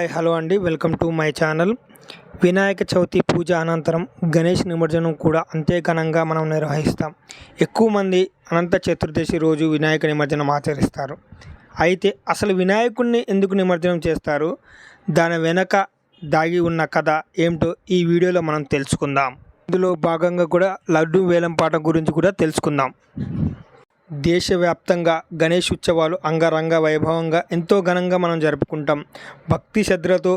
Hi hello అండి, welcome to my channel. Vinayaka Chavithi పూజ అనంతరం గణేష్ నిమజ్జనం కూడా అంతే ఘనంగా మనం నిర్వహిస్తాం. ఎక్కువ మంది అనంత చతుర్దశి రోజు వినాయక నిమజ్జనం ఆచరిస్తారు. అయితే అసలు వినాయకుడిని ఎందుకు నిమజ్జనం చేస్తారు, దాని వెనక దాగి ఉన్న కథ ఏమిటో ఈ వీడియోలో మనం తెలుసుకుందాం. ఇందులో భాగంగా కూడా లడ్డు వేలం పాట గురించి కూడా తెలుసుకుందాం. దేశవ్యాప్తంగా గణేష్ ఉత్సవాలు అంగరంగ వైభవంగా ఎంతో ఘనంగా మనం జరుపుకుంటాం. భక్తి శ్రద్ధలతో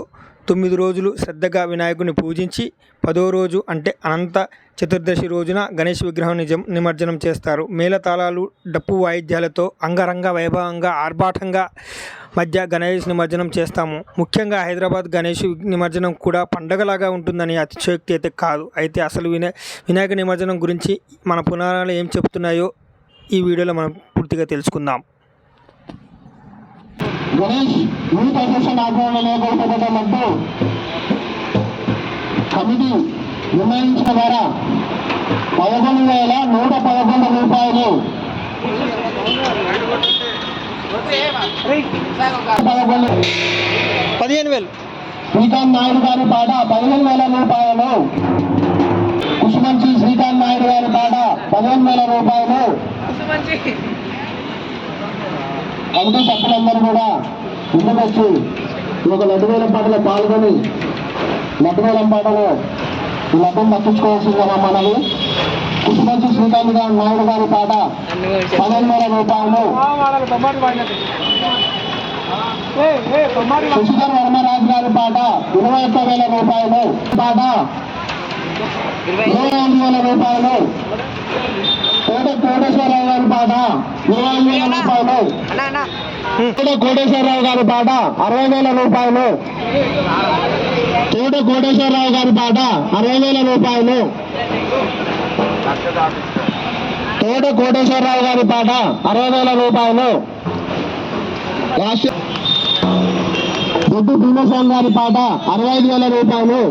9 రోజులు శ్రద్ధగా వినాయకుని పూజించి 10వ రోజు అంటే అనంత చతుర్దశి రోజున గణేష్ విగ్రహం నిమజ్జనం చేస్తారు. మేళతాళాలు డప్పు వాయిద్యాలతో అంగరంగ వైభవంగా ఆర్భాటంగా మధ్య గణేష్ నిమజ్జనం చేస్తాము. ముఖ్యంగా హైదరాబాద్ గణేష్ నిమజ్జనం కూడా పండగలాగా ఉంటుందని అతిశయోక్తి అయితే కాదు. అయితే అసలు వినాయక నిమజ్జనం గురించి మన పురాణాలు ఏం చెప్తున్నాయో ఈ వీడియోలో మనం పూర్తిగా తెలుసుకుందాం. గణేష్ యూత్ అసోసియేషన్ ఆధ్వర్యంలో ఏర్పడబడ్డమంటూ కమిటీ నిర్ణయించిన ద్వారా 11,111 రూపాయలు 15,000 శ్రీకాంత్ నాయుడు గారి పాట 15,000 రూపాయలు, కుసుమంచి శ్రీకాంత్ నాయుడు గారి పాట 15,000 రూపాయలు. కమిటీ సభ్యులందరూ కూడా ముందుకు వచ్చి ఈ యొక్క లడ్డు వేలం పాటలో పాల్గొని లడ్డు వేలం పాటలో లడ్డును దక్కించుకోవాల్సిందిగా మనవి. కుసుమంచి శ్రీకాంత్ నాయుడు గారి పాట 15,000 రూపాయలు, శశిధర్ వర్మరాజు గారి పాట 21,000 రూపాయలు, పాట 25,000 రూపాయలు, కోటేశ్వరరావు గారి పాట 25,000 రూపాయలు, కోటేశ్వరరావు గారి పాట 60,000 రూపాయలు, కోటేశ్వరరావు గారి పాట 60,000 రూపాయలు, కోటేశ్వరరావు గారి పాట 60,000 రూపాయలు, దొడ్డు భీమేశ్వరం గారి పాట 65,000 రూపాయలు,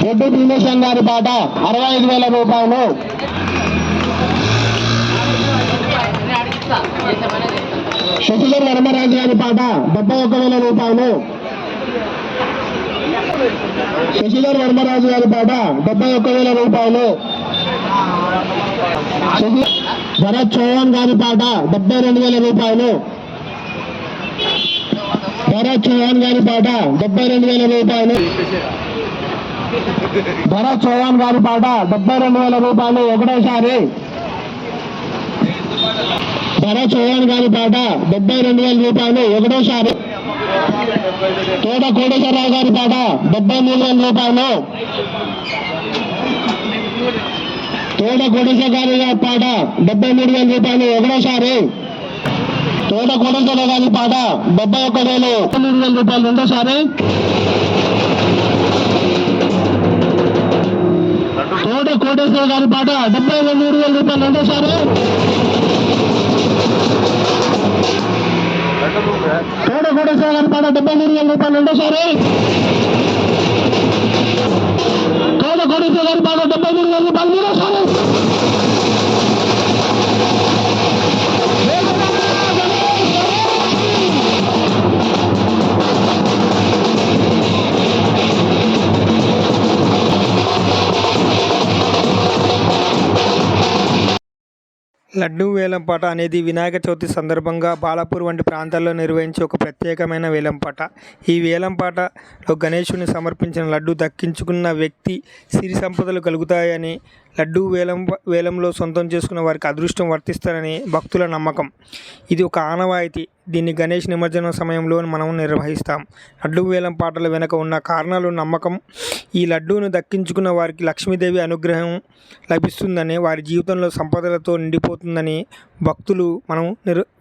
దొడ్డు భీమేశ్వరం గారి పాట 65,000 రూపాయలు, శశిధర్ వర్మరాజు గారి పాట 71,000 రూపాయలు, శశిధర్ వర్మరాజు గారి పాట 71,000 రూపాయలు, భరత్ చౌహాన్ గారి పాట 72,000 రూపాయలు, భరత్ చౌహాన్ గారి పాట 72,000 రూపాయలు, భరత్ చౌహాన్ గారి పాట 72,000 రూపాయలు ఒకటోసారి, భరత్ చౌహాన్ గారి పాట 72,000 రూపాయలు ఒకటోసారి, కోటేశ్వరరావు గారి పాట 73,000 రూపాయలు, కోటేశ్వర గారి పాట 73,000 రూపాయలు ఒకటోసారి, కోటేశ్వరరావు గారి పాట 71,000 రూపాయలు రెండోసారి, కోటేశ్వర గారి పాట 73,000 రూపాయలు రెండోసారి, కోటేశ్వర గారి పాట 73,000 రూపాయలు రెండోసారి, కోటేశ్వర గారి పాట 73,000 రూపాయలు మూడోసారి. లడ్డు వేలంపాట అనేది వినాయక చవితి సందర్భంగా బాలాపూర్ వంటి ప్రాంతాల్లో నిర్వహించే ఒక ప్రత్యేకమైన వేలంపాట. ఈ వేలంపాటలో గణేశుని సమర్పించిన లడ్డు దక్కించుకున్న వ్యక్తి సిరి సంపదలు కలుగుతాయని, లడ్డు వేలంలో సొంతం చేసుకున్న వారికి అదృష్టం వర్తిస్తారని భక్తుల నమ్మకం. ఇది ఒక ఆనవాయితీ. దీన్ని గణేష్ నిమజ్జనం సమయంలో మనం నిర్వహిస్తాం. లడ్డు వేలం పాటల వెనుక ఉన్న కారణాలు నమ్మకం. ఈ లడ్డూను దక్కించుకున్న వారికి లక్ష్మీదేవి అనుగ్రహం లభిస్తుందని, వారి జీవితంలో సంపదలతో నిండిపోతుందని భక్తులు మనం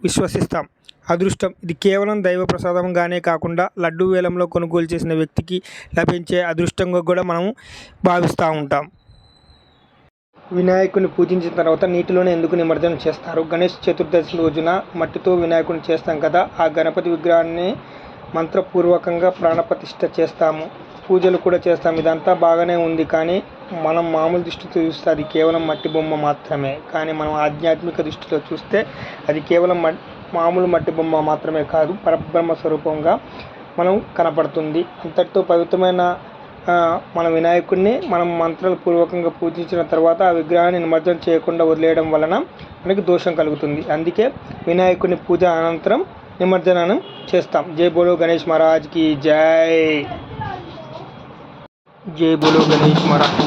విశ్వసిస్తాం. అదృష్టం ఇది కేవలం దైవ ప్రసాదంగానే కాకుండా లడ్డు వేలంలో కొనుగోలు చేసిన వ్యక్తికి లభించే అదృష్టంగా కూడా మనం భావిస్తూ ఉంటాం. వినాయకుని పూజించిన తర్వాత నీటిలోనే ఎందుకు నిమజ్జనం చేస్తారు? గణేష్ చతుర్దశి రోజున మట్టితో వినాయకుని చేస్తాం కదా, ఆ గణపతి విగ్రహాన్ని మంత్రపూర్వకంగా ప్రాణప్రతిష్ఠ చేస్తాము, పూజలు కూడా చేస్తాం. ఇదంతా బాగానే ఉంది, కానీ మనం మామూలు దృష్టితో చూస్తే అది కేవలం మట్టి బొమ్మ మాత్రమే. కానీ మనం ఆధ్యాత్మిక దృష్టిలో చూస్తే అది కేవలం మామూలు మట్టి బొమ్మ మాత్రమే కాదు, పరబ్రహ్మ స్వరూపంగా మనం కనపడుతుంది. అంతటితో పవిత్రమైన మన వినాయకుడిని మనం మంత్రాల పూర్వకంగా పూజించిన తర్వాత ఆ విగ్రహాన్ని నిమజ్జనం చేయకుండా వదిలేయడం వలన మనకి దోషం కలుగుతుంది. అందుకే వినాయకుని పూజ అనంతరం నిమజ్జనం చేస్తాం. జై బోలో గణేష్ మహారాజ్కి జై. జై బోలో గణేష్ మహారాజ్.